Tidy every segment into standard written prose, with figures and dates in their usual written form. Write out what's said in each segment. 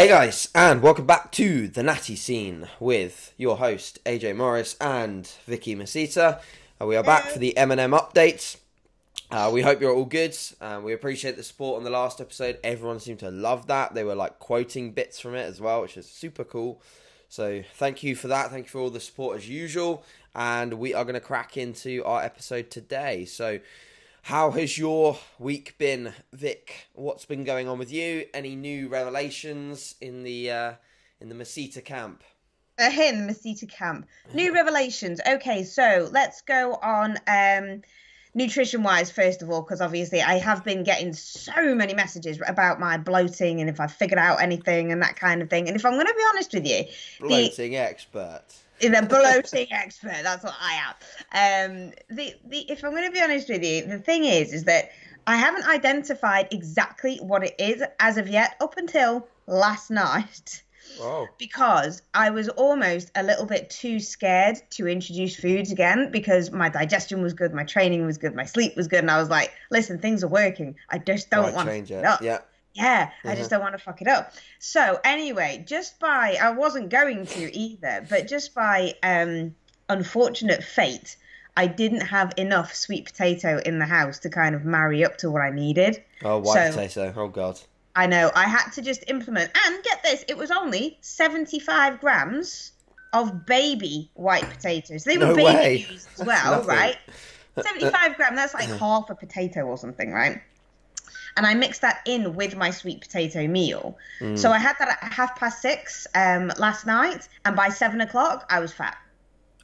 Hey guys, and welcome back to the Natty Scene with your host AJ Morris and Vicky Masita. We are back for the M&M updates. We hope you're all good. We appreciate the support on the last episode. Everyone seemed to love that. They were like quoting bits from it as well, which is super cool. So thank you for that. Thank you for all the support as usual. And we are going to crack into our episode today. So how has your week been, Vic? What's been going on with you? Any new revelations in the Masita camp? In the Masita camp. New revelations. Okay, so let's go on nutrition-wise, first of all, because obviously I have been getting so many messages about my bloating and if I figured out anything and that kind of thing. And if I'm going to be honest with you... Bloating expert. The bloating expert, that's what I am. If I'm going to be honest with you, the thing is that I haven't identified exactly what it is as of yet up until last night. Oh. Because I was almost a little bit too scared to introduce foods again because my digestion was good, my training was good, my sleep was good, and I was like, listen, things are working. I just don't want to change it up. Yeah, I just don't want to fuck it up. So anyway, I wasn't going to either, but just by unfortunate fate, I didn't have enough sweet potato in the house to kind of marry up to what I needed. Oh, white potato. Oh, God. I know. I had to just implement. And get this, it was only 75 grams of baby white potatoes. They were baby used as well, right? 75 grams, that's like half a potato or something, right? And I mixed that in with my sweet potato meal. So I had that at 6:30 last night, and by 7 o'clock, I was fat.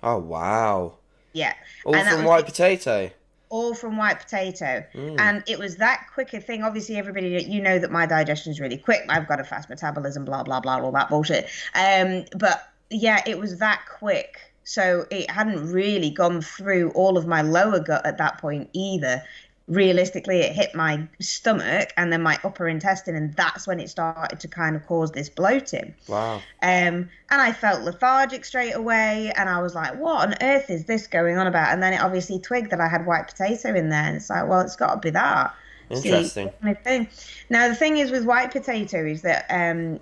Oh, wow. Yeah. All from white potato? All from white potato. And it was that quick a thing. Obviously, everybody, you know that my digestion is really quick. I've got a fast metabolism, blah, blah, blah, all that bullshit. But, yeah, it was that quick. So it hadn't really gone through all of my lower gut at that point either. Realistically, it hit my stomach and then my upper intestine, and that's when it started to kind of cause this bloating. Wow. And I felt lethargic straight away, and I was like, what on earth is this going on about? And then it obviously twigged that I had white potato in there, and it's like, well, it's got to be that. Interesting. See, now, the thing is with white potato is that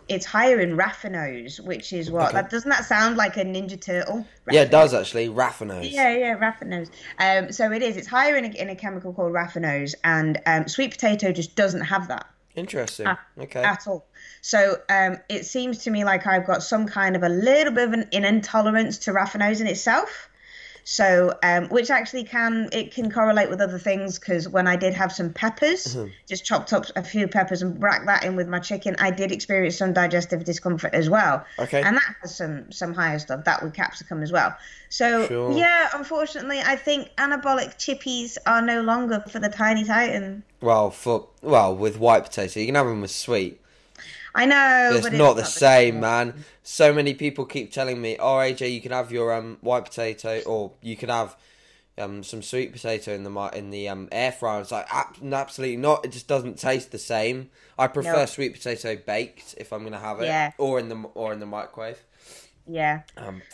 it's higher in raffinose, which is what? Okay. Doesn't that sound like a Ninja Turtle? Raffinose. Yeah, it does actually. Raffinose. Yeah, raffinose. So it is. It's higher in a chemical called raffinose, and sweet potato just doesn't have that. Interesting. Okay. At all. So it seems to me like I've got some kind of a little bit of an intolerance to raffinose in itself. So, which actually can correlate with other things, because when I did have some peppers, just chopped up a few peppers and racked that in with my chicken, I did experience some digestive discomfort as well. Okay. And that has some higher stuff, that with capsicum as well. So, Yeah, unfortunately, I think anabolic chippies are no longer for the tiny titan. Well, with white potato, you can have them with sweet. I know, but it's not the same, man. So many people keep telling me, "Oh, AJ, you can have your white potato, or you can have some sweet potato in the air fryer." It's like absolutely not. It just doesn't taste the same. I prefer sweet potato baked if I'm gonna have it, or in the microwave. Yeah.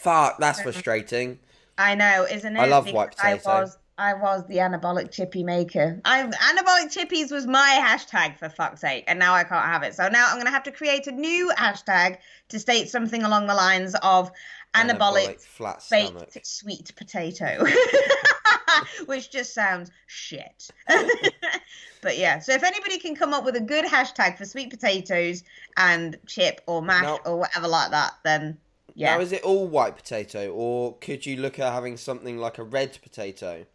Fuck, that's frustrating. I know, isn't it? I love white potato. I was the anabolic chippy maker. Anabolic chippies was my hashtag, for fuck's sake, and now I can't have it. So now I'm going to have to create a new hashtag to state something along the lines of anabolic flat baked sweet potato, which just sounds shit. But yeah, so if anybody can come up with a good hashtag for sweet potatoes and chip or mash or whatever like that, then yeah. Now, is it all white potato, or could you look at having something like a red potato?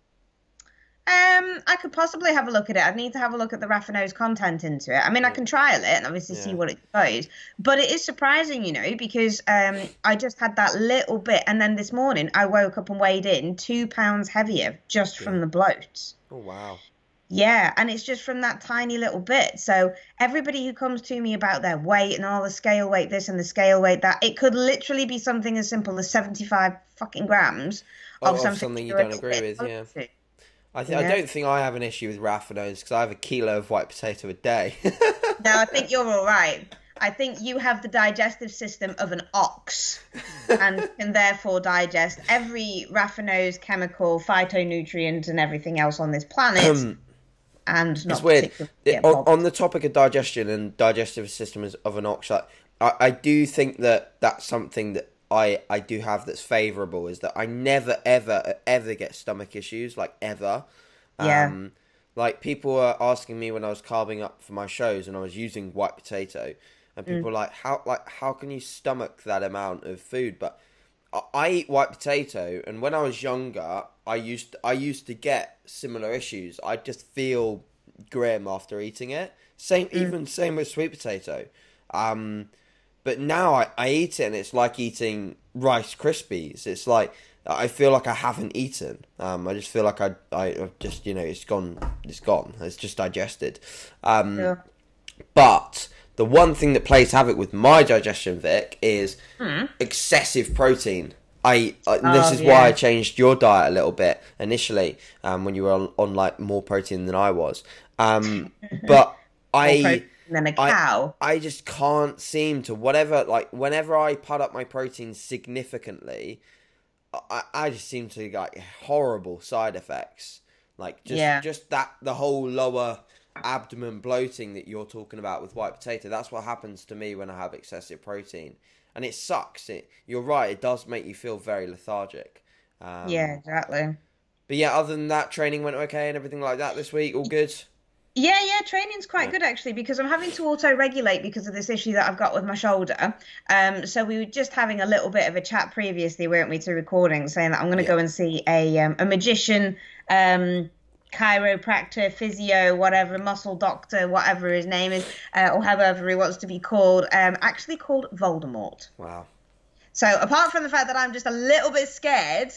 I could possibly have a look at it. I'd need to have a look at the raffinose content into it. I mean, I can trial it and obviously see what it does. But it is surprising, because I just had that little bit. And then this morning, I woke up and weighed in 2 pounds heavier just from the bloat. Oh, wow. Yeah, and it's just from that tiny little bit. So everybody who comes to me about their weight and all the scale weight this and the scale weight that, it could literally be something as simple as 75 fucking grams of something you don't agree with, yeah. I don't think I have an issue with raffinose because I have a kilo of white potato a day. No, I think you're all right. I think you have the digestive system of an ox and can therefore digest every raffinose, chemical, phytonutrient and everything else on this planet. And not it's weird. On the topic of digestion and digestive system of an ox, like, I do think that that's something that I do have that's favourable, is that I never, ever get stomach issues, like, ever. Yeah. Like, people were asking me when I was carving up for my shows and I was using white potato, and people were like, how can you stomach that amount of food? But I eat white potato, and when I was younger, I used to get similar issues. I just feel grim after eating it. Same with sweet potato. But now I eat it, and it's like eating Rice Krispies. It's like I feel like I haven't eaten. I just feel like I just, it's gone. It's just digested. Yeah. But the one thing that plays havoc with my digestion, Vic, is excessive protein. This is why I changed your diet a little bit initially, when you were on like more protein than I was. But than a cow. I just can't seem to, whenever I put up my protein significantly, I just seem to get horrible side effects. Like, just that, the whole lower abdomen bloating that you're talking about with white potato, that's what happens to me when I have excessive protein. And it sucks. You're right, it does make you feel very lethargic. Yeah, exactly. But yeah, other than that, training went okay and everything like that this week, all good? Yeah, training's quite good actually, because I'm having to auto-regulate because of this issue that I've got with my shoulder. So we were just having a little bit of a chat previously, weren't we, to recording, saying that I'm going to go and see a magician, chiropractor, physio, whatever, muscle doctor, whatever his name is, or however he wants to be called, actually called Voldemort. Wow. So apart from the fact that I'm just a little bit scared,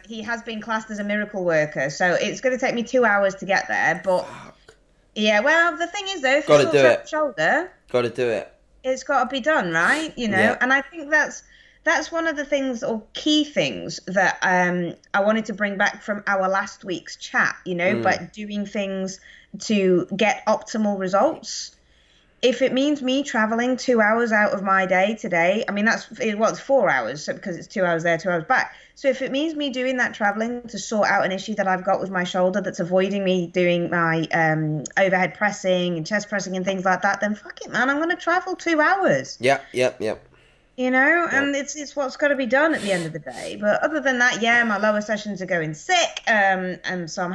he has been classed as a miracle worker. So it's going to take me 2 hours to get there, but... Yeah, well, the thing is, though, if it's a shoulder... Got to do it. It's got to be done, right? Yeah. And I think that's one of the things, or key things, that I wanted to bring back from our last week's chat, but doing things to get optimal results. If it means me traveling 2 hours out of my day today, I mean, it's 4 hours, so because it's 2 hours there, 2 hours back. So if it means me doing that traveling to sort out an issue that I've got with my shoulder that's avoiding me doing my overhead pressing and chest pressing and things like that, then fuck it, man, I'm going to travel 2 hours. Yep. And it's what's got to be done at the end of the day. But other than that, my lower sessions are going sick, and so I am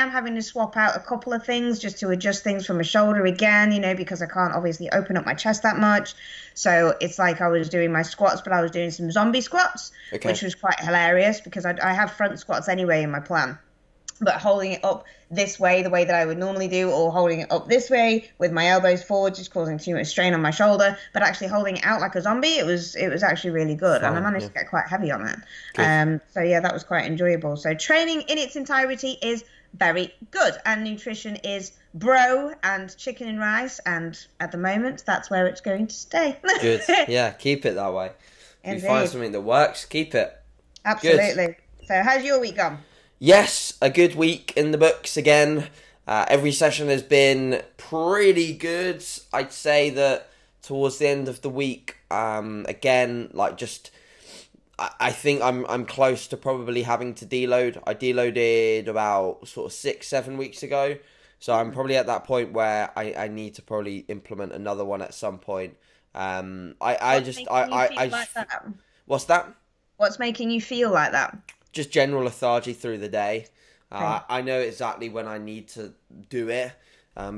having to swap out a couple of things just to adjust things for my shoulder again, because I can't obviously open up my chest that much. So it's like I was doing my squats, but I was doing some zombie squats, which was quite hilarious because I have front squats anyway in my plan. But holding it up this way, the way that I would normally do, or holding it up this way with my elbows forward, just causing too much strain on my shoulder, but actually holding it out like a zombie, it was actually really good. And I managed to get quite heavy on it. So yeah, that was quite enjoyable. So training in its entirety is very good, and nutrition is bro and chicken and rice, and at the moment that's where it's going to stay. Good. Yeah, keep it that way. If you find something that works, keep it. Absolutely. Good. So how's your week gone? Yes, a good week in the books again. Every session has been pretty good. I'd say that towards the end of the week, again, I think I'm close to probably having to deload. I deloaded about sort of 6-7 weeks ago. So I'm probably at that point where I need to probably implement another one at some point. What's that? What's making you feel like that? Just general lethargy through the day. I know exactly when I need to do it,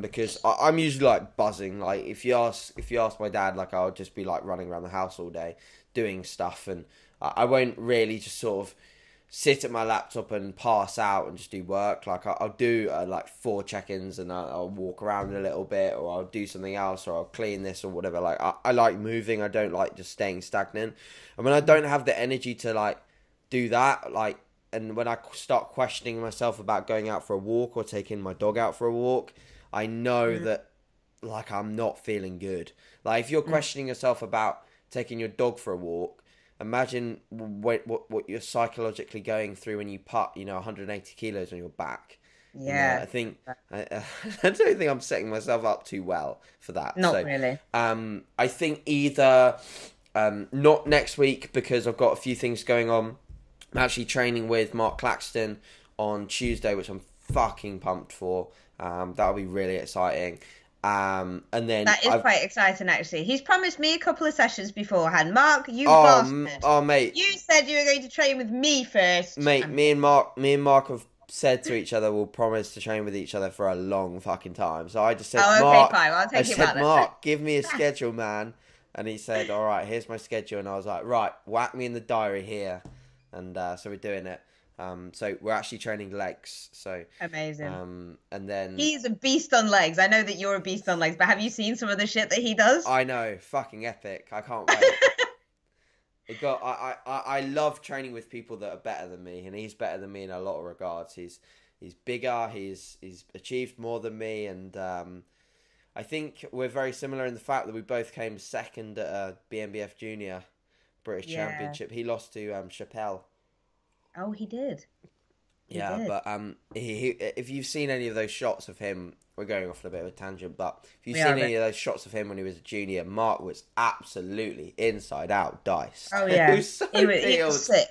because I'm usually like buzzing. Like if you ask my dad, like I'll just be like running around the house all day doing stuff, and I won't really just sort of sit at my laptop and pass out and just do work. Like I'll do like 4 check-ins, and I'll walk around a little bit, or I'll do something else, or I'll clean this or whatever. Like I like moving. I don't like just staying stagnant. And when I don't have the energy to like do that, and when I start questioning myself about going out for a walk or taking my dog out for a walk, I know that I'm not feeling good. Like if you're questioning yourself about taking your dog for a walk, imagine what you're psychologically going through when you put 180 kilos on your back. Yeah, I think I don't think I'm setting myself up too well for that. Not really. I think either not next week, because I've got a few things going on. I'm actually training with Mark Claxton on Tuesday, which I'm fucking pumped for. That'll be really exciting. And then That is quite exciting, actually. He's promised me a couple of sessions beforehand. Mark, you oh, bastard. mate, You said you were going to train with me first. mate, me and Mark have said to each other we'll promise to train with each other for a long fucking time. So I just said, Oh, okay, Mark, fine. I'll take it back then. Mark, give me a schedule, man. And he said, all right, here's my schedule. And I was like, right, whack me in the diary here. And so we're doing it. So we're actually training legs. So amazing. And then he's a beast on legs. I know that you're a beast on legs, but have you seen some of the shit that he does? I know, fucking epic. I can't wait. I love training with people that are better than me, and he's better than me in a lot of regards. He's bigger. He's achieved more than me, and I think we're very similar in the fact that we both came second at a BNBF Junior British Championship. He lost to Chappelle. Oh, he did. But if you've seen any of those shots of him, we're going off on a bit of a tangent, but if you've seen any of those shots of him when he was a junior, Mark was absolutely inside out diced. Oh yeah, he was so peeled. He was sick.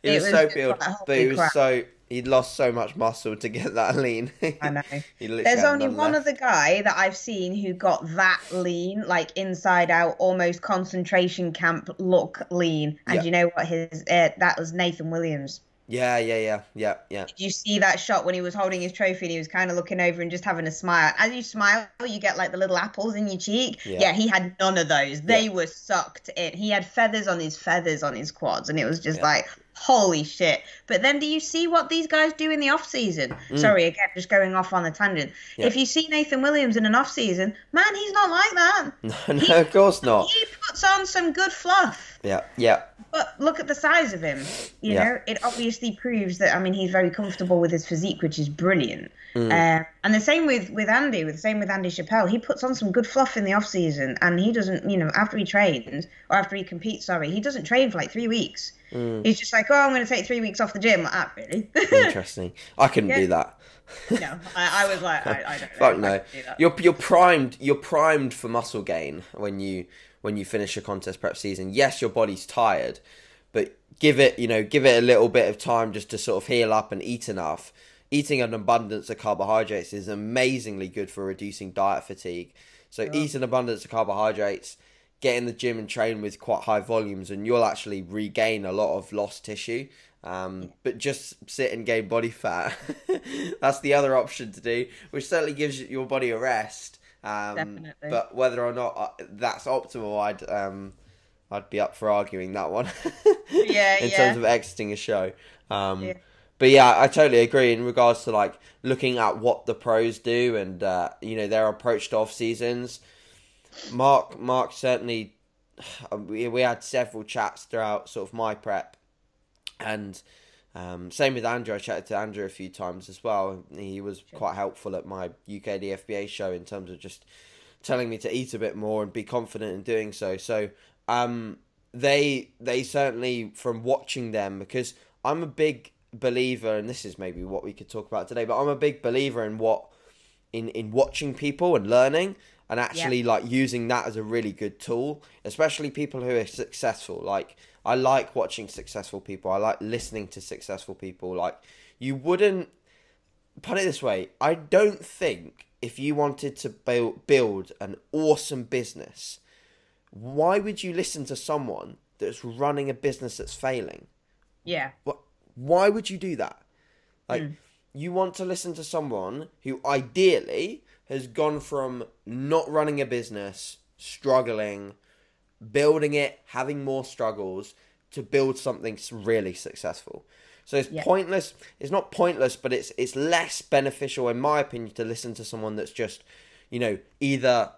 He was so peeled, but he'd lost so much muscle to get that lean. I know. There's only one other guy that I've seen who got that lean, like inside out, almost concentration camp look lean. And you know what? That was Nathan Williams. Yeah. Did you see that shot when he was holding his trophy and he was kind of looking over and just having a smile? As you smile, you get like the little apples in your cheek. Yeah, he had none of those. They were sucked in. He had feathers on his quads, and it was just like, holy shit. But then do you see what these guys do in the off season? Sorry, again, just going off on a tangent. If you see Nathan Williams in an off season, man, he's not like that. No, of course not. He puts on some good fluff. Yeah. But look at the size of him. You know, it obviously proves that, I mean, he's very comfortable with his physique, which is brilliant. And the same with Andy, Andy Chappelle. He puts on some good fluff in the off season, and he doesn't, after he trains, or after he competes, he doesn't train for like 3 weeks. He's just like, I'm going to take 3 weeks off the gym. Like that, really? Interesting. I couldn't do that. No, I was like, I don't know. Fuck no. You're primed for muscle gain when you finish a contest prep season. Yes, your body's tired, but give it a little bit of time just to sort of heal up and eat enough. Eating an abundance of carbohydrates is amazingly good for reducing diet fatigue. So eat an abundance of carbohydrates, get in the gym and train with quite high volumes, and you'll actually regain a lot of lost tissue. But just sit and gain body fat. That's the other option to do, which certainly gives your body a rest. Definitely. But whether or not that's optimal, I'd be up for arguing that one. In terms of exiting a show. But yeah, I totally agree in regards to like looking at what the pros do and their approach to off seasons. Mark certainly, we had several chats throughout sort of my prep, and same with Andrew. I chatted to Andrew a few times as well. He was quite helpful at my UK DFBA show in terms of just telling me to eat a bit more and be confident in doing so. So they certainly, from watching them, because I'm a big believer, and this is maybe what we could talk about today, but I'm a big believer in watching people and learning and actually like using that as a really good tool, especially people who are successful. Like, I like watching successful people. I like listening to successful people. Like, you wouldn't, put it this way, I don't think if you wanted to build an awesome business, why would you listen to someone that's running a business that's failing? Yeah. Why would you do that? Like, you want to listen to someone who ideally has gone from not running a business, struggling, building it, having more struggles, to build something really successful. So it's pointless. It's not pointless, but it's less beneficial, in my opinion, to listen to someone that's just, either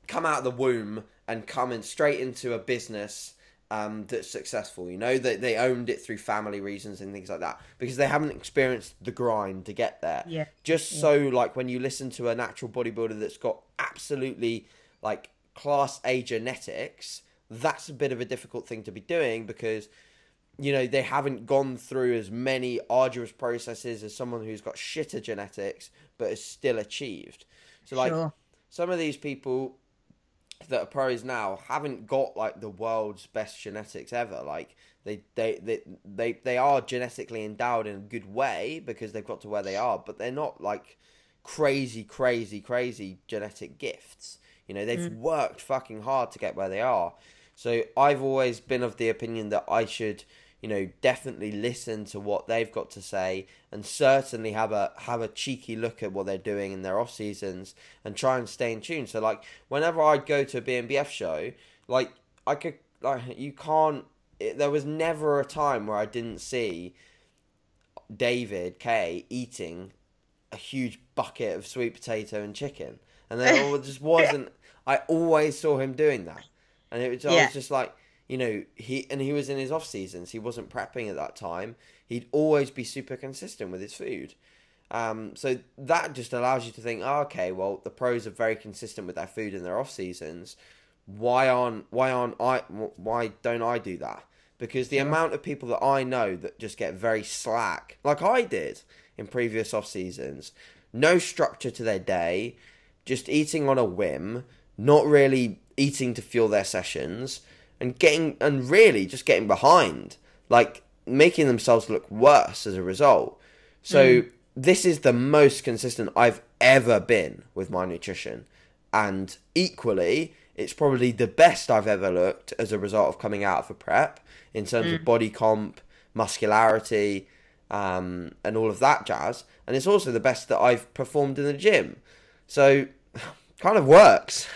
come out of the womb and come in straight into a business that's successful. That they owned it through family reasons and things like that, because they haven't experienced the grind to get there. So like when you listen to a natural bodybuilder that's got absolutely like class A genetics, that's a bit of a difficult thing to be doing, because they haven't gone through as many arduous processes as someone who's got shitter genetics but has still achieved. So like some of these people that are pros now haven't got like the world's best genetics ever. Like they are genetically endowed in a good way because they've got to where they are, but they're not like crazy genetic gifts. You know, they've worked fucking hard to get where they are. So I've always been of the opinion that I should, you know, definitely listen to what they've got to say, and certainly have a cheeky look at what they're doing in their off seasons and try and stay in tune. So like whenever I'd go to a BNBF show, like I could, like, you can't. There was never a time where I didn't see David K eating a huge bucket of sweet potato and chicken, and there just wasn't. I always saw him doing that, and it was, I was just like, you know, he was in his off seasons. He wasn't prepping at that time. He'd always be super consistent with his food. So that just allows you to think, oh, okay, well, the pros are very consistent with their food in their off seasons. Why don't I do that? Because the amount of people that I know that just get very slack, like I did in previous off seasons, no structure to their day, just eating on a whim, not really eating to fuel their sessions, and really just getting behind, like making themselves look worse as a result. So this is the most consistent I've ever been with my nutrition, and equally, it's probably the best I've ever looked as a result of coming out of a prep in terms of body comp, muscularity, and all of that jazz. And it's also the best that I've performed in the gym. So kind of works.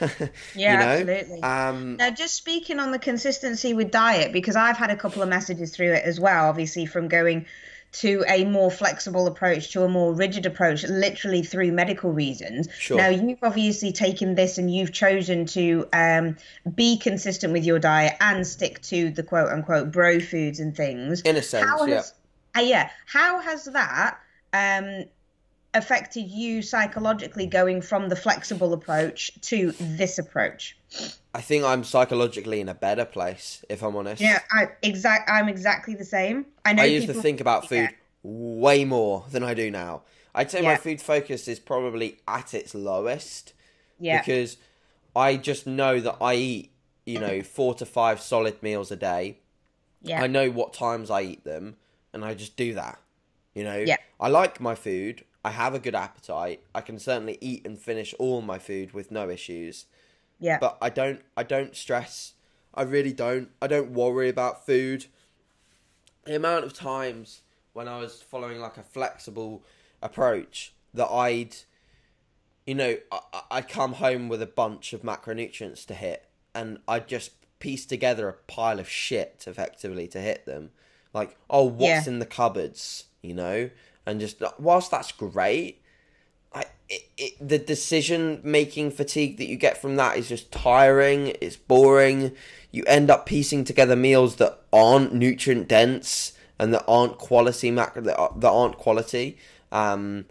Yeah, you know? Absolutely. Now, just speaking on the consistency with diet, because I've had a couple of messages through it as well, obviously from going to a more flexible approach to a more rigid approach, literally through medical reasons. Sure. Now, you've obviously taken this and you've chosen to be consistent with your diet and stick to the quote unquote bro foods and things. In a sense, How has that affected you psychologically going from the flexible approach to this approach? I think I'm psychologically in a better place, if I'm honest. Yeah, I'm exactly the same. I used to think about food way more than I do now. I'd say my food focus is probably at its lowest. Yeah. Because I just know that I eat, you know, 4 to 5 solid meals a day. Yeah. I know what times I eat them, and I just do that. You know? Yeah. I like my food. I have a good appetite. I can certainly eat and finish all my food with no issues. Yeah. But I don't stress. I really don't. I don't worry about food. The amount of times when I was following like a flexible approach that I'd come home with a bunch of macronutrients to hit, and I'd just piece together a pile of shit effectively to hit them. Like, oh, what's in the cupboards, you know? And just, whilst that's great, the decision-making fatigue that you get from that is just tiring, it's boring. You end up piecing together meals that aren't nutrient-dense and that aren't quality, that aren't quality. And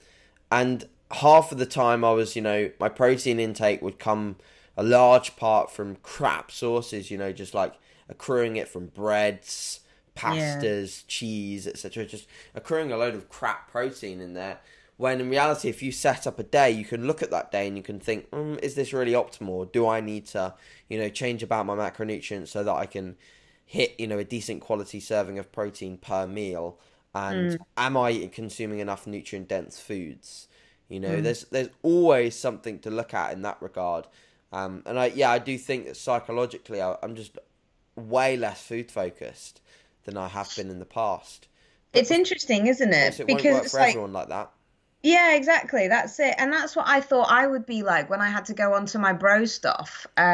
half of the time I was, you know, my protein intake would come a large part from crap sources, you know, just like accruing it from breads, pastas, cheese, etc. Just accruing a load of crap protein in there. When in reality, if you set up a day, you can look at that day and you can think, is this really optimal? Do I need to, you know, change about my macronutrients so that I can hit, you know, a decent quality serving of protein per meal? And am I consuming enough nutrient-dense foods? You know, there's always something to look at in that regard. And I do think that psychologically, I'm just way less food-focused than I have been in the past. But it's interesting, isn't it? It because won't work for everyone like that. Yeah, exactly. That's it. And that's what I thought I would be like when I had to go onto my bro stuff. You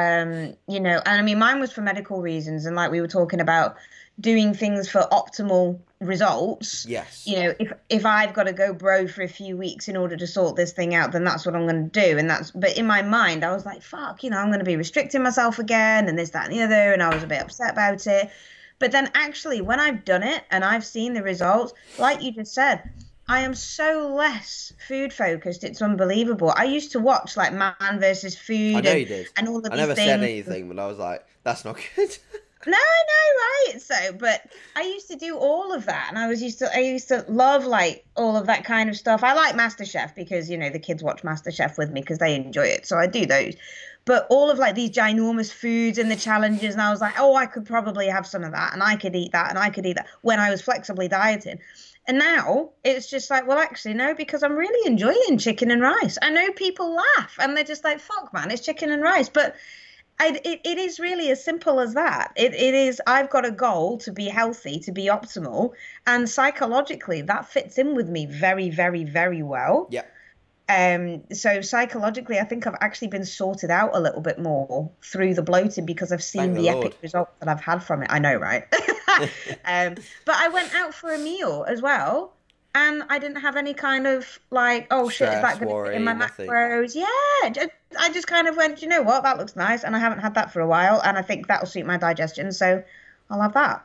know, and I mean, mine was for medical reasons. And like we were talking about doing things for optimal results. Yes. You know, if I've got to go bro for a few weeks in order to sort this thing out, then that's what I'm going to do. But in my mind, I was like, fuck, you know, I'm going to be restricting myself again and this, that, and the other. And I was a bit upset about it. But then actually, when I've done it and I've seen the results, like you just said, I am so less food focused. It's unbelievable. I used to watch like Man versus Food. I know you did. And all of these things. I never said anything, but I was like, that's not good. No, I know, right? So, but I used to do all of that, and I used to love like all of that kind of stuff. I like MasterChef because, you know, the kids watch MasterChef with me because they enjoy it, so I do those. But all of like these ginormous foods and the challenges, and I was like, oh, I could probably have some of that, and I could eat that, and I could eat that when I was flexibly dieting. And now it's just like, well, actually, no, because I'm really enjoying chicken and rice. I know people laugh and they're just like, fuck, man, it's chicken and rice. But it is really as simple as that. It is, I've got a goal to be healthy, to be optimal. And psychologically, that fits in with me very, very, very well. Yeah. So psychologically, I think I've actually been sorted out a little bit more through the bloating because I've seen the epic results that I've had from it. I know, right? But I went out for a meal as well, and I didn't have any kind of like, oh shit, is that going to be in my macros? Yeah, I just kind of went, you know what, that looks nice, and I haven't had that for a while, and I think that'll suit my digestion, so I'll have that.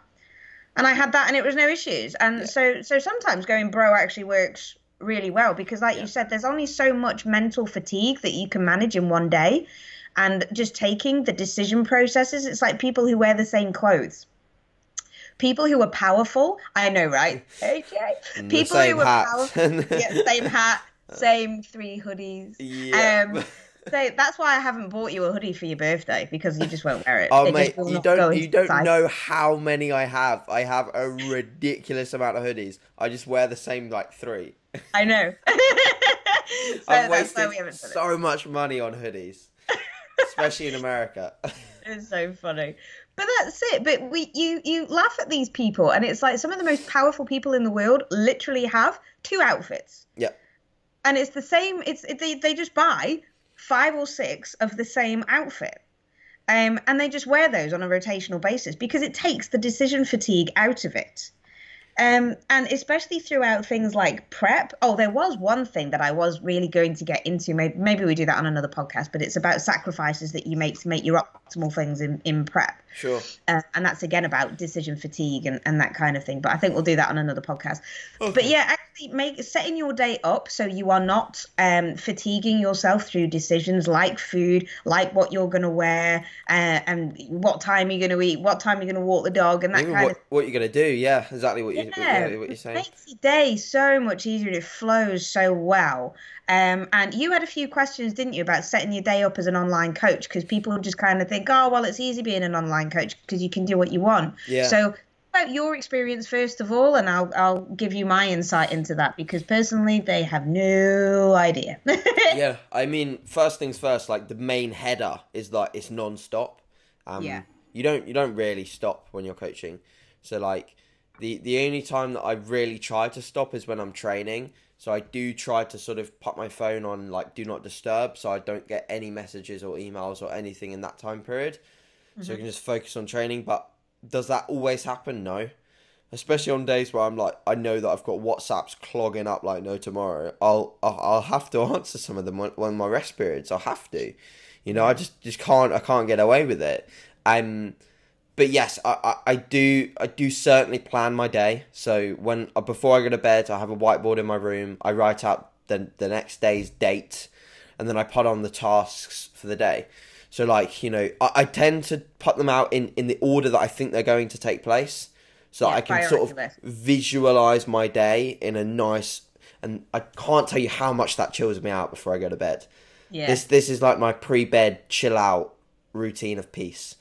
And I had that, and it was no issues. And so sometimes going bro actually works really well because, like you said, there's only so much mental fatigue that you can manage in one day, and just taking the decision processes. It's like people who wear the same clothes. People who are powerful, I know, right? AJ. People who are powerful, same hat, same 3 hoodies. Yeah. So that's why I haven't bought you a hoodie for your birthday, because you just won't wear it. Oh, mate, you don't know how many I have. I have a ridiculous amount of hoodies. I just wear the same like 3. I know. So I've wasted so much money on hoodies, especially in America. It's so funny. But that's it. But you laugh at these people, and it's like some of the most powerful people in the world literally have 2 outfits. Yeah. And it's the same. They just buy 5 or 6 of the same outfit. And they just wear those on a rotational basis because it takes the decision fatigue out of it. And especially throughout things like prep. Oh, there was one thing that I was really going to get into. Maybe we do that on another podcast, but it's about sacrifices that you make to make your optimal things in prep. Sure. And that's again about decision fatigue and that kind of thing. But I think we'll do that on another podcast. Okay. But yeah, actually setting your day up so you are not fatiguing yourself through decisions like food, like what you're going to wear, and what time you're going to eat, what time you're going to walk the dog, and that even kind of what you're going to do. Yeah, exactly what you're saying. It makes your day so much easier. It flows so well. And you had a few questions, didn't you, about setting your day up as an online coach? Because people just kind of think, oh, well, it's easy being an online coach because you can do what you want. Yeah. So about your experience first of all, and I'll give you my insight into that, because personally they have no idea. Yeah, I mean, first things first, like the main header is like it's non-stop. You don't really stop when you're coaching. So like the only time that I really try to stop is when I'm training. So I do try to sort of put my phone on like do not disturb, so I don't get any messages or emails or anything in that time period. So I can just focus on training. But does that always happen? No. Especially on days where I'm like, I know that I've got WhatsApps clogging up like no tomorrow. I'll have to answer some of them on my rest periods. I'll have to, you know. I just can't. I can't get away with it. But yes, I do certainly plan my day. So before I go to bed, I have a whiteboard in my room. I write out the next day's date, and then I put on the tasks for the day. So like, you know, I tend to put them out in the order that I think they're going to take place. So I can sort of visualize my day in a nice, and I can't tell you how much that chills me out before I go to bed. Yeah. This is like my pre-bed chill out routine of peace.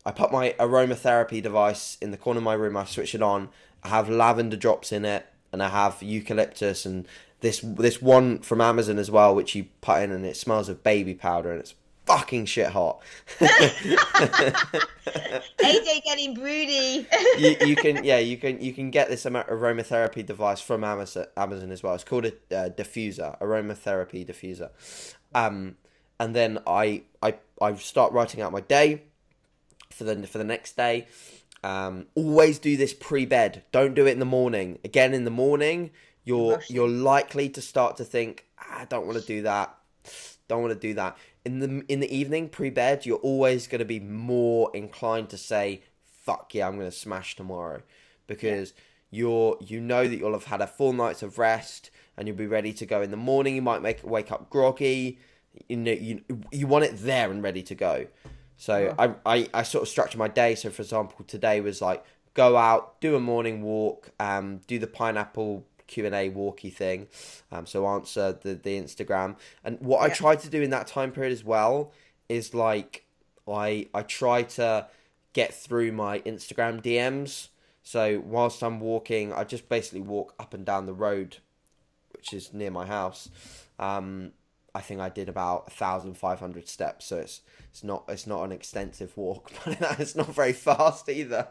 I put my aromatherapy device in the corner of my room. I switch it on. I have lavender drops in it, and I have eucalyptus and this one from Amazon as well, which you put in, and it smells of baby powder, and it's fucking shit hot. AJ getting broody. you can get this aromatherapy device from Amazon as well. It's called a diffuser, aromatherapy diffuser. And then I start writing out my day for the next day. Always do this pre-bed. Don't do it in the morning. Again, in the morning, you're likely to start to think, I don't want to do that. Don't want to do that. In the evening, pre-bed, you're always going to be more inclined to say, fuck yeah, I'm going to smash tomorrow. Because you know that you'll have had a full night of rest and you'll be ready to go in the morning. You might wake up groggy. You want it there and ready to go. So I sort of structure my day. So for example, today was like go out, do a morning walk, do the pineapple Q&A walkie thing. So answer the Instagram. And what I try to do in that time period as well is like I try to get through my Instagram DMs. So whilst I'm walking, I just basically walk up and down the road, which is near my house. I think I did about 1,500 steps. So it's not an extensive walk, but it's not very fast either.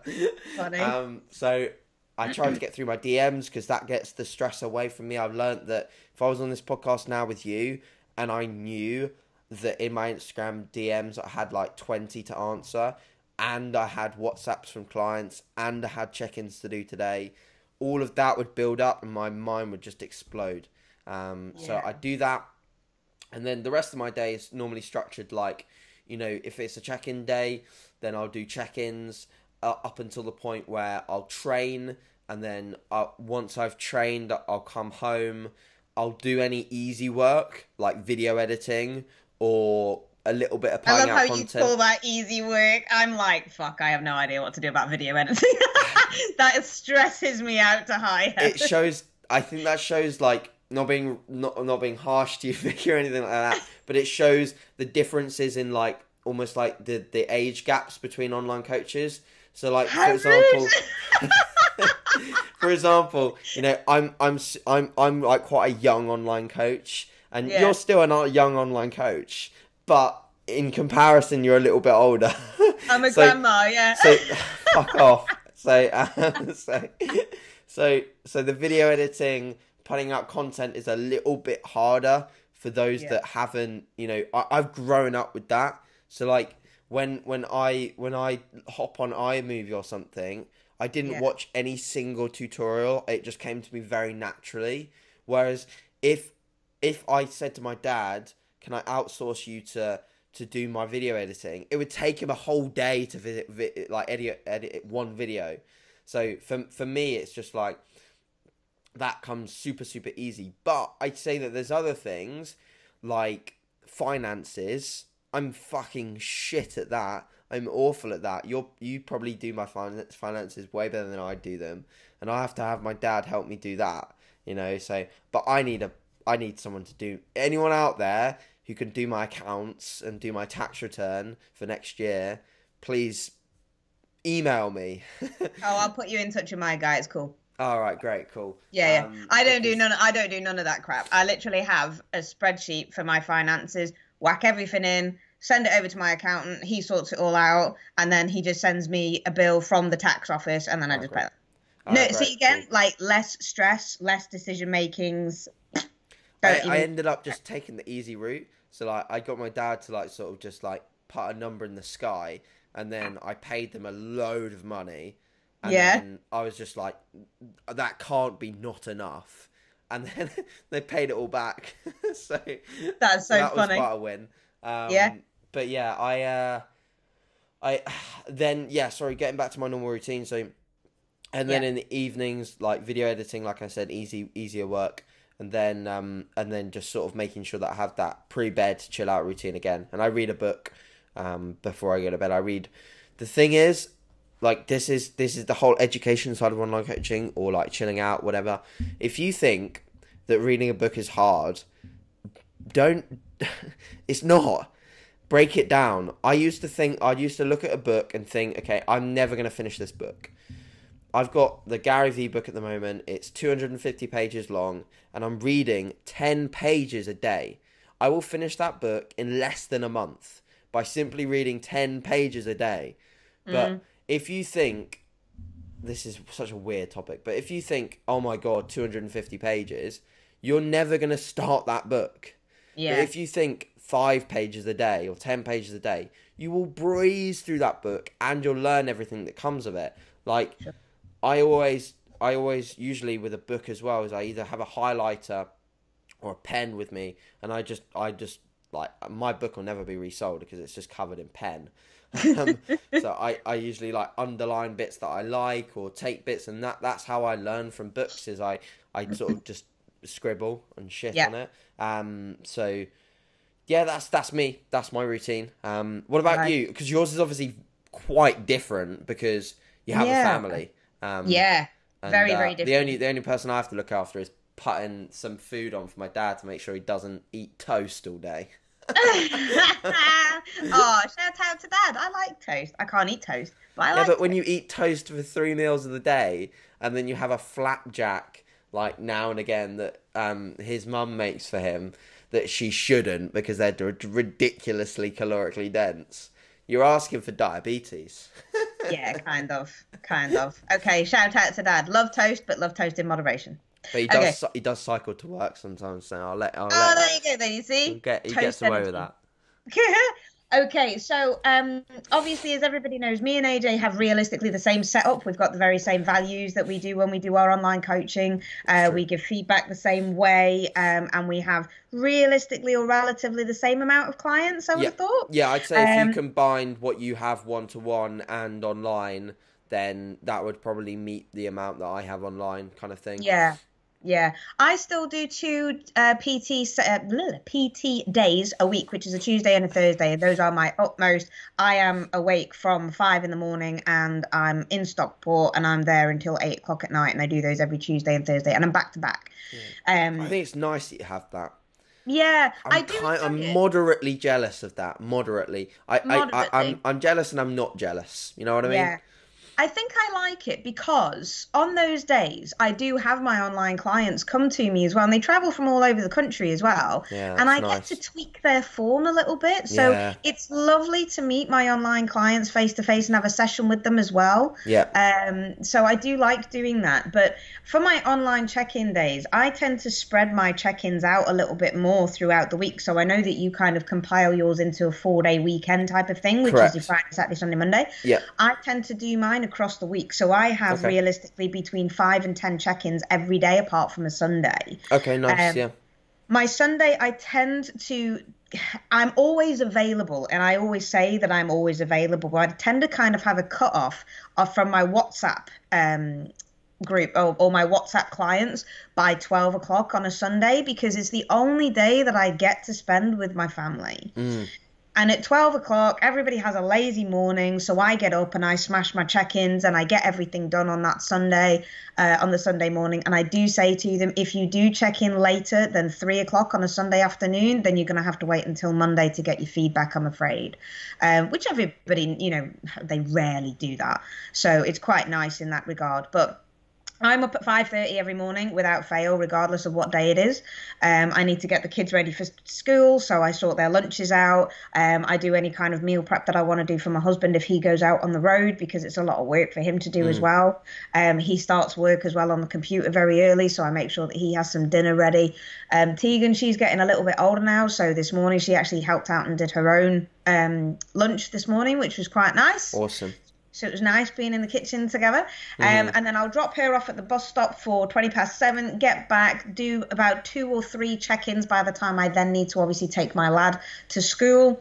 Funny. So I try to get through my DMs because that gets the stress away from me. I've learned that if I was on this podcast now with you and I knew that in my Instagram DMs I had like 20 to answer, and I had WhatsApps from clients, and I had check-ins to do today, all of that would build up and my mind would just explode. So I do that. And then the rest of my day is normally structured like, you know, if it's a check-in day, then I'll do check-ins up until the point where I'll train. And then once I've trained, I'll come home. I'll do any easy work like video editing or a little bit of putting out content. I love how you call that easy work. I'm like, fuck, I have no idea what to do about video editing. That stresses me out to high heaven. It shows, I think that shows like not being harsh to you, Vicky, or anything like that, but it shows the differences in like almost like the age gaps between online coaches. So like for example, you know, I'm like quite a young online coach, and you're still a young online coach, but in comparison, you're a little bit older. I'm a grandma, yeah. So fuck off. So the video editing, putting out content is a little bit harder for those that haven't, you know, I've grown up with that. So like when I hop on iMovie or something, I didn't watch any single tutorial. It just came to me very naturally. Whereas if I said to my dad, can I outsource you to do my video editing, it would take him a whole day to edit one video. So for me, it's just like, that comes super, super easy. But I'd say that there's other things like finances. I'm fucking shit at that. I'm awful at that. You probably do my finances way better than I do them, and I have to have my dad help me do that. You know, so but I need someone to do. Anyone out there who can do my accounts and do my tax return for next year, please email me. I'll put you in touch with my guy. It's cool. All right, great, cool. Yeah. I don't do none of that crap. I literally have a spreadsheet for my finances, whack everything in, send it over to my accountant. He sorts it all out, and then he just sends me a bill from the tax office, and then I just pay it. See again, cool. Like less stress, less decision makings. I ended up just taking the easy route. So like I got my dad to like sort of just like put a number in the sky, and then I paid them a load of money. And then I was just like, that can't be not enough. And then they paid it all back. So that's so that funny. was quite a win. But yeah, getting back to my normal routine. So, and then in the evenings, like video editing, like I said, easier work. And then just sort of making sure that I have that pre-bed chill out routine again. And I read a book before I go to bed. The thing is, like this is the whole education side of online coaching, or like chilling out, whatever. If you think that reading a book is hard, it's not. Break it down. I used to look at a book and think, okay, I'm never going to finish this book. I've got the Gary Vee book at the moment. It's 250 pages long, and I'm reading 10 pages a day. I will finish that book in less than a month by simply reading 10 pages a day. But if you think, this is such a weird topic, but if you think, oh my God, 250 pages, you're never going to start that book. Yeah. But if you think 5 pages a day or 10 pages a day, you will breeze through that book and you'll learn everything that comes of it. Like, sure. I always usually with a book as well, is I either have a highlighter or a pen with me, and I just like, my book will never be resold because it's just covered in pen. So I usually like underline bits that I like, or take bits, and that's how I learn from books, is I sort of just scribble and shit on it. So yeah, that's me. That's my routine. What about you? Because yours is obviously quite different because you have a family. Very different. The only person I have to look after is putting some food on for my dad to make sure he doesn't eat toast all day. Oh, shout out to Dad. I like toast. I can't eat toast, but I Yeah, like but when toast. you eat toast for 3 meals of the day, and then you have a flapjack like now and again that his mum makes for him that she shouldn't because they're ridiculously calorically dense, you're asking for diabetes. Yeah, kind of. Okay, shout out to Dad. Love toast, but love toast in moderation. But Okay. he does cycle to work sometimes. So I'll Oh, let there you go. Then you see, he gets toast away with energy. that. Okay, so obviously, as everybody knows, me and AJ have realistically the same setup. We've got the very same values that we do when we do our online coaching. It's true. We give feedback the same way, and we have realistically or relatively the same amount of clients, I would Yeah, have thought. yeah. I'd say if you Um, combined what you have one to one and online, then that would probably meet the amount that I have online, kind of thing. yeah, yeah. I still do two PT days a week, which is a Tuesday and a Thursday. Those are my utmost. I am awake from 5 in the morning and I'm in Stockport and I'm there until 8 o'clock at night. And I do those every Tuesday and Thursday and I'm back to back. Yeah. I Um, think it's nice that you have that. yeah, I do enjoy I'm it moderately jealous of that. Moderately. moderately. I'm jealous and I'm not jealous. You know what I mean? Yeah. I think I like it because on those days, I do have my online clients come to me as well, and they travel from all over the country as well. Yeah, And that's I get to nice. tweak their form a little bit. So Yeah. it's lovely to meet my online clients face to face and have a session with them as well. Yeah. So I do like doing that. But for my online check-in days, I tend to spread my check-ins out a little bit more throughout the week. So I know that you kind of compile yours into a 4-day weekend type of thing, which is your Correct. Friday, Saturday, Sunday, Monday. Yeah. I tend to do mine across the week. So I have Okay. realistically between 5 and 10 check-ins every day apart from a Sunday. Okay, nice. Um, Yeah. my Sunday, I'm always available, and I always say that I'm always available, but I tend to kind of have a cutoff from my WhatsApp group or my WhatsApp clients by 12 o'clock on a Sunday because it's the only day that I get to spend with my family. Mm. And at 12 o'clock, everybody has a lazy morning. So I get up and I smash my check-ins and I get everything done on that Sunday, on the Sunday morning. And I do say to them, if you do check in later than 3 o'clock on a Sunday afternoon, then you're going to have to wait until Monday to get your feedback, I'm afraid. Which everybody, they rarely do that. So it's quite nice in that regard. But I'm up at 5:30 every morning without fail, regardless of what day it is. I need to get the kids ready for school, so I sort their lunches out. I do any kind of meal prep that I want to do for my husband if he goes out on the road because it's a lot of work for him to do as well. He starts work as well on the computer very early, so I make sure that he has some dinner ready. Tegan, she's getting a little bit older now, so this morning she actually helped out and did her own lunch this morning, which was quite nice. Awesome. So it was nice being in the kitchen together. And then I'll drop her off at the bus stop for 7:20, get back, do about 2 or 3 check-ins by the time I then need to obviously take my lad to school.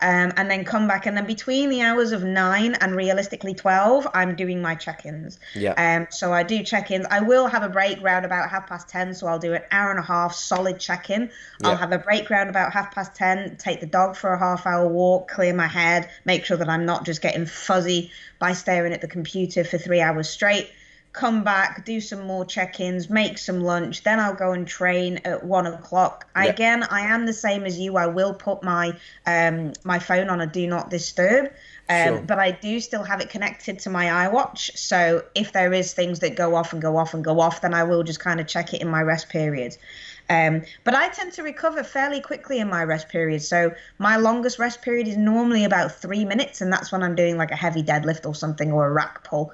And then come back. And then between the hours of 9 and realistically 12, I'm doing my check-ins. Yeah. So I do check-ins. I will have a break round about 10:30, so I'll do an hour and a half solid check-in. I'll have a break round about 10:30, take the dog for a half-hour walk, clear my head, make sure that I'm not just getting fuzzy by staring at the computer for 3 hours straight. Come back, do some more check-ins, make some lunch, then I'll go and train at 1 o'clock. Yeah. Again, I am the same as you. I will put my my phone on a do not disturb, Sure. but I do still have it connected to my iWatch. So if there is things that go off and go off and go off, then I will just kind of check it in my rest period. But I tend to recover fairly quickly in my rest period. So my longest rest period is normally about 3 minutes, and that's when I'm doing like a heavy deadlift or something or a rack pull,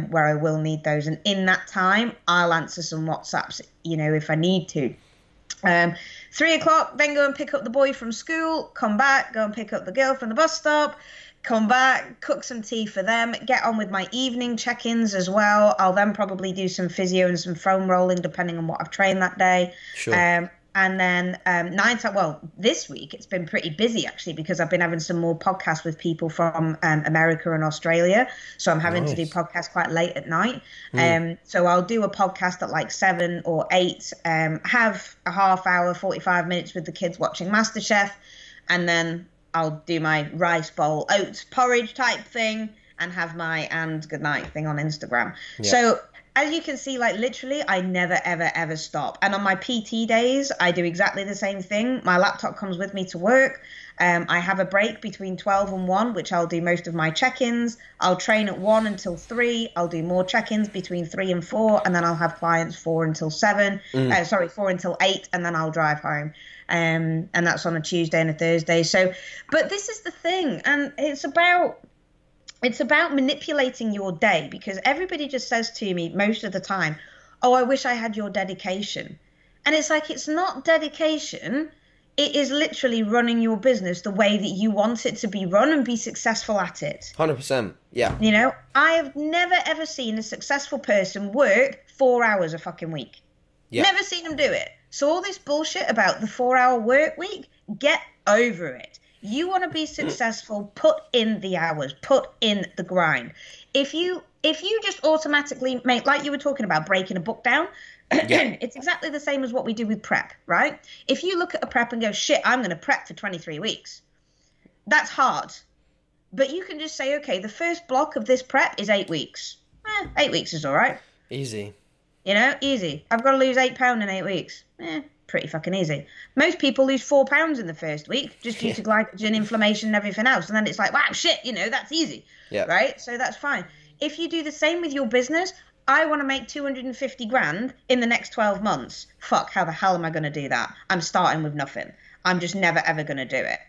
where I will need those. And in that time, I'll answer some WhatsApps, if I need to. 3 o'clock, then go and pick up the boy from school, come back, go and pick up the girl from the bus stop, come back, cook some tea for them, get on with my evening check-ins as well. I'll then probably do some physio and some foam rolling depending on what I've trained that day. Sure. And then this week it's been pretty busy actually because I've been having some more podcasts with people from America and Australia. So I'm having to do podcasts quite late at night. So I'll do a podcast at like 7 or 8, have a half hour, 45 minutes with the kids watching MasterChef, and then I'll do my rice bowl oats porridge type thing and have my and good night thing on Instagram. Yeah. So as you can see, like literally, I never, ever, ever stop. And on my PT days, I do exactly the same thing. My laptop comes with me to work. I have a break between 12 and 1, which I'll do most of my check-ins. I'll train at 1 until 3. I'll do more check-ins between 3 and 4, and then I'll have clients 4 until 7. 4 until 8, and then I'll drive home. And that's on a Tuesday and a Thursday. So, but this is the thing, and it's about manipulating your day, because everybody just says to me most of the time, oh, I wish I had your dedication. And it's like, it's not dedication. It is literally running your business the way that you want it to be run and be successful at it. 100%. Yeah. You know, I have never, ever seen a successful person work 4 hours a fucking week. Yeah. Never seen them do it. So all this bullshit about the 4-hour work week, get over it. You want to be successful, put in the hours, put in the grind. If you just automatically make, like you were talking about, breaking a book down, it's exactly the same as what we do with prep, right? If you look at a prep and go, shit, I'm going to prep for 23 weeks, that's hard. But you can just say, okay, the first block of this prep is 8 weeks. 8 weeks is all right. Easy. You know, easy. I've got to lose 8 pounds in 8 weeks. Pretty fucking easy. Most people lose 4 pounds in the first week just due to glycogen, inflammation, and everything else. And then it's like, wow, shit, you know, that's easy. Yeah. Right? So that's fine. If you do the same with your business, I want to make 250 grand in the next 12 months. Fuck, how the hell am I going to do that? I'm starting with nothing. I'm just never, ever going to do it.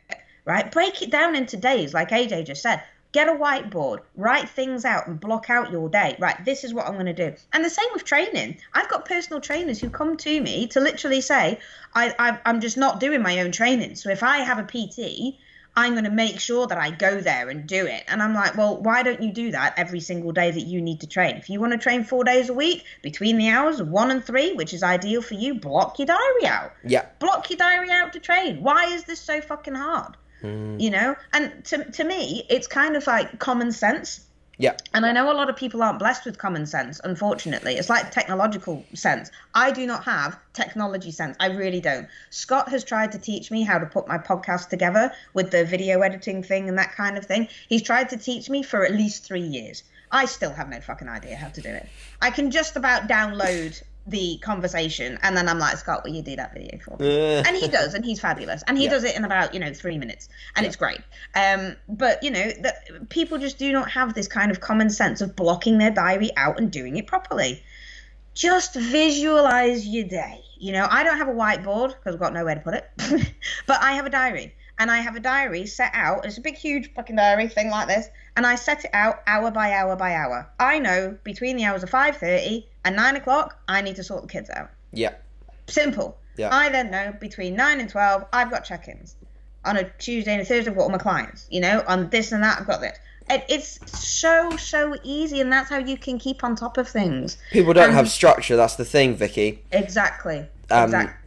Right? Break it down into days, like AJ just said. Get a whiteboard, write things out and block out your day. Right, this is what I'm going to do. And the same with training. I've got personal trainers who come to me to literally say, I'm just not doing my own training. So if I have a PT, I'm going to make sure that I go there and do it. And I'm like, well, why don't you do that every single day that you need to train? If you want to train 4 days a week between the hours of 1 and 3, which is ideal for you, block your diary out. Yeah. Block your diary out to train. Why is this so fucking hard? You know, and to me, it's kind of like common sense. Yeah. And I know a lot of people aren't blessed with common sense, unfortunately. It's like technological sense. I do not have technology sense. I really don't. Scott has tried to teach me how to put my podcast together with the video editing thing and that kind of thing. He's tried to teach me for at least 3 years. I still have no fucking idea how to do it. I can just about download the conversation and then I'm like, Scott, will you do that video for me? And he does, and he's fabulous, and he does it in about 3 minutes, and it's great. But people just do not have this kind of common sense of blocking their diary out and doing it properly. Just visualize your day. I don't have a whiteboard because I've got nowhere to put it, but I have a diary. And I have a diary set out. It's a big, huge fucking diary thing like this. And I set it out hour by hour by hour. I know between the hours of 5:30 and 9 o'clock, I need to sort the kids out. Yeah. Simple. Yeah. I then know between 9 and 12, I've got check-ins. On a Tuesday and a Thursday, I've got all my clients. On this and that, I've got this. It's so easy, and that's how you can keep on top of things. People don't have structure. That's the thing, Vicky. Exactly.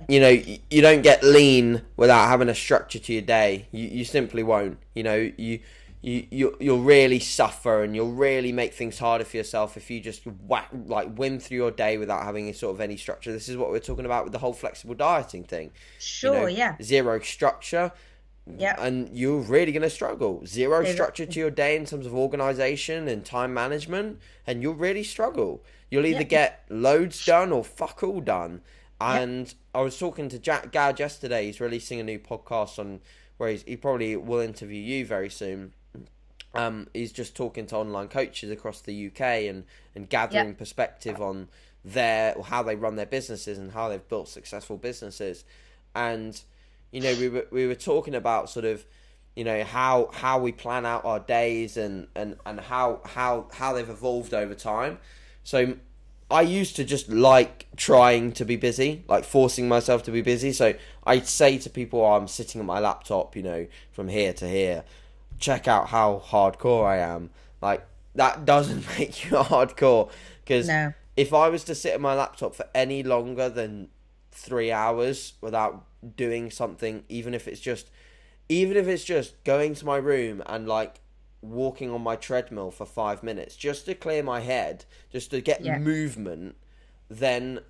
You don't get lean without having a structure to your day. You simply won't. You'll really suffer, and you'll really make things harder for yourself if you just whim through your day without having any structure. This is what we're talking about with the whole flexible dieting thing. Sure, yeah. Zero structure. Yeah. And you're really going to struggle. Zero structure to your day in terms of organization and time management, and you'll really struggle. You'll either get loads done or fuck all done. And I was talking to Jack Gad yesterday. He's releasing a new podcast on where he probably will interview you very soon. He's just talking to online coaches across the UK and gathering perspective on how they run their businesses and how they've built successful businesses. And we were talking about sort of how we plan out our days and how they've evolved over time. So I used to just like trying to be busy, like forcing myself to be busy. So I'd say to people, I'm sitting at my laptop, from here to here. Check out how hardcore I am. Like, that doesn't make you hardcore. Because if I was to sit at my laptop for any longer than 3 hours without doing something, even if it's just going to my room and walking on my treadmill for 5 minutes just to clear my head, just to get movement, then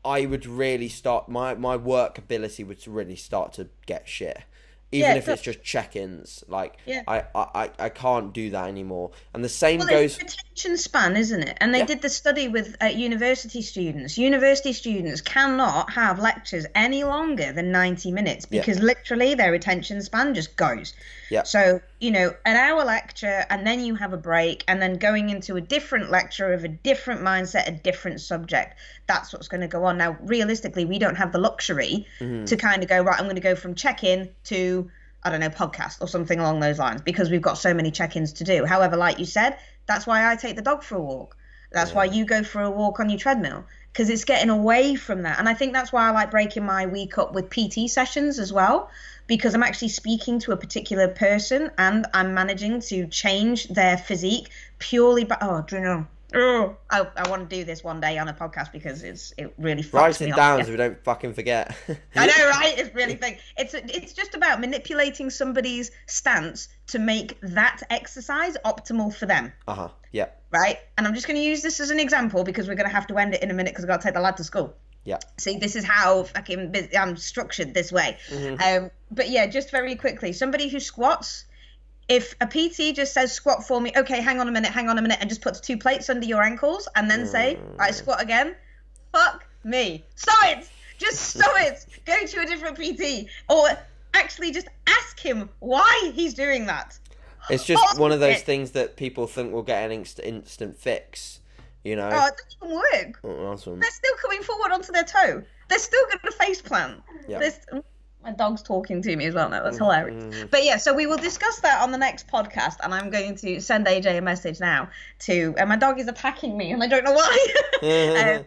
I would really start my work ability would really start to get shit. Even if it's just check-ins, I can't do that anymore. And the same goes. It attention span, isn't it? And they did the study with university students. University students cannot have lectures any longer than 90 minutes because literally their attention span just goes. Yeah. So, you know, an hour lecture and then you have a break and then going into a different lecture of a different mindset, a different subject. That's what's going to go on. Now, realistically, we don't have the luxury to kind of go, right, I'm going to go from check-in to, I don't know, podcast or something along those lines because we've got so many check-ins to do. However, like you said, that's why I take the dog for a walk. That's why you go for a walk on your treadmill, because it's getting away from that. And I think that's why I like breaking my week up with PT sessions as well, because I'm actually speaking to a particular person and I'm managing to change their physique purely by, I want to do this one day on a podcast because it really fucks Write me it off. down so we don't fucking forget. I know, right? It's really big. It's just about manipulating somebody's stance to make that exercise optimal for them. Yeah. Right? And I'm just going to use this as an example because we're going to have to end it in a minute because I've got to take the lad to school. Yeah. See, this is how fucking I'm structured this way. But yeah, just very quickly, somebody who squats, if a PT just says squat for me, okay, hang on a minute, and just puts 2 plates under your ankles and then say, I squat again, fuck me. Stop it! Just stop it! Go to a different PT. Or actually just ask him why he's doing that. It's just one of those things that people think will get an instant fix, you know? Oh, it doesn't even work. Oh, awesome. They're still coming forward onto their toe. They're still going to face plant. Yeah. My dog's talking to me as well now. That's hilarious. But yeah, so we will discuss that on the next podcast, and I'm going to send AJ a message now and my dog is attacking me, and I don't know why.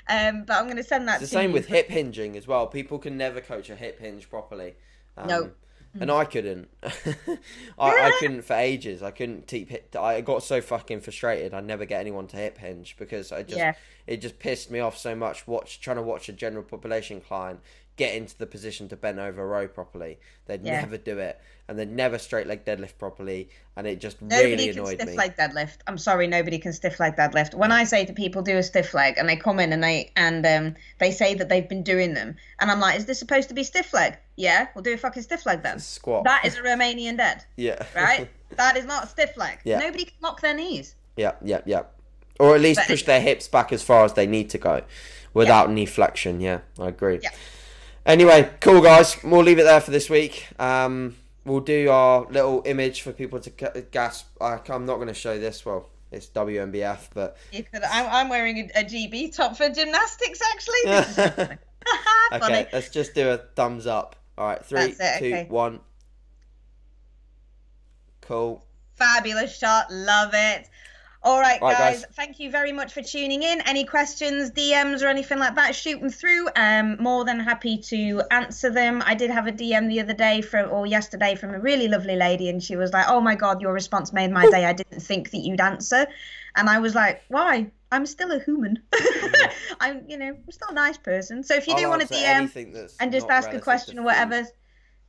But I'm going to send that it's to the same you. with hip hinging as well. People can never coach a hip hinge properly. No. And I couldn't. I couldn't for ages. I couldn't I got so fucking frustrated. I'd never get anyone to hip hinge because it just pissed me off so much trying to watch a general population client get into the position to bend over a row properly. They'd never do it, and they'd never straight leg deadlift properly, and it just really annoyed me. Nobody can stiff leg deadlift. I'm sorry, nobody can stiff leg deadlift. When I say to people do a stiff leg, and they come in and they say that they've been doing them, and I'm like, is this supposed to be stiff leg? Yeah, we'll do a fucking stiff leg then. Squat. That is a Romanian dead. Yeah. Right? That is not a stiff leg. Yeah. Nobody can lock their knees. Yeah. Or at least push their hips back as far as they need to go without knee flexion. Yeah, I agree. Yeah. Anyway, cool guys. We'll leave it there for this week. We'll do our little image for people to gasp. I'm not going to show this. Well, it's WMBF, but I'm wearing a GB top for gymnastics. Actually, this is so funny. Okay, let's just do a thumbs up. All right, 3, 2, 1. Cool. Fabulous shot. Love it. All right, guys, thank you very much for tuning in. Any questions, DMs, or anything like that, shoot them through. More than happy to answer them. I did have a DM the other day yesterday from a really lovely lady, and she was like, oh my God, your response made my day. I didn't think that you'd answer. And I was like, why? I'm still a human. I'm still a nice person. So if you do want to DM and just ask a question or whatever,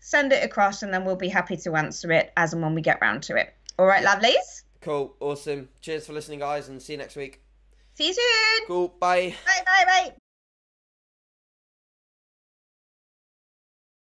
send it across, and then we'll be happy to answer it as and when we get round to it. All right, lovelies? Cool. Awesome. Cheers for listening, guys, and see you next week. See you soon. Cool. Bye. Bye.